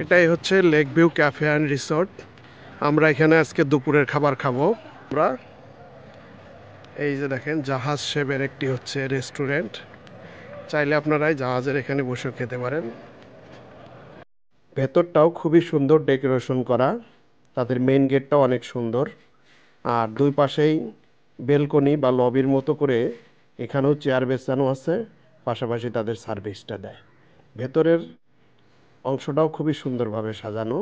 এটাই হচ্ছে lake view cafe and resort. আমরা এখানে আজকে দুপুরের খাবার খাবো। আমরা এই যে দেখেন জাহাজ শেপের একটি হচ্ছে রেস্টুরেন্ট, চাইলে আপনারাই জাহাজের এখানে বসে খেতে পারেন। ভেতরটাও খুবই সুন্দর ডেকোরেশন করা, তাদের মেইন গেটটাও অনেক সুন্দর, আর দুই পাশেই বেলকনি বা লবির মতো করে এখানেও চেয়ার বেছানো আছে, পাশাপাশি তাদের সার্ভিসটা দেয়। ভেতরের অংশটাও খুবই সুন্দরভাবে সাজানো,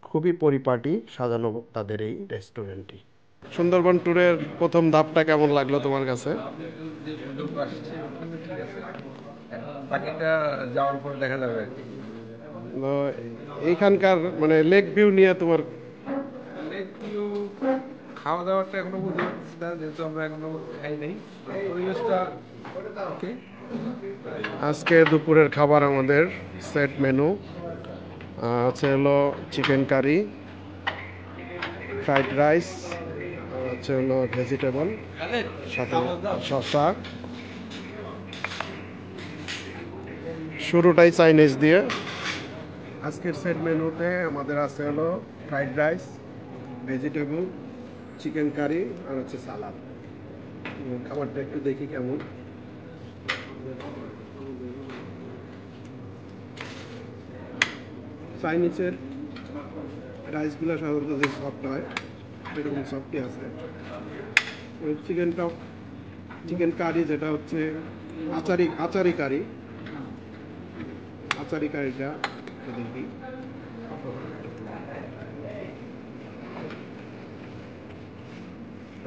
খুবই পরিপাটি সাজানো তাদের এই রেস্টুরেন্টটি। সুন্দরবন ট্যুরের প্রথম ধাপটা কেমন লাগলো তোমার কাছে? যে সুযোগ আসছে ওখানে ঠিক আছে, এখন বাকিটা যাওয়ার পর দেখা যাবে আর কি। তো এইখানকার মানে লেক ভিউ নিয়ে তোমার লেক ভিউ খাওয়া দাওয়াটা এখনো বুঝতে পারছি না, যেহেতু আমরা এখনো খাই নাই। পরিবেশটা ওকে। আজকে দুপুরের খাবার আমাদের সেট মেনু আছে হলো চিকেন কারি, ফ্রাইড রাইস, হচ্ছে হলো ভেজিটেবল, সাথে শসা, শুরুটাই চাইনিজ দিয়ে। আজকের সেট মেনুতে আমাদের আছে হলো fried rice, vegetable, chicken curry আর হচ্ছে সালাদ। খাবারটা একটু দেখি কেমন। চাইনিজের রাইসগুলো সাধারণত যে সফট হয় এরকম সফটই আছে। ওই চিকেনটাও, চিকেন কারি যেটা হচ্ছে আচারি আচারি কারি, আচারি কারিটা দেখি।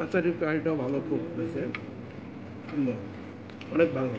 আচারি কারিটাও ভালো খুব হয়েছে, সুন্দর, অনেক ভালো।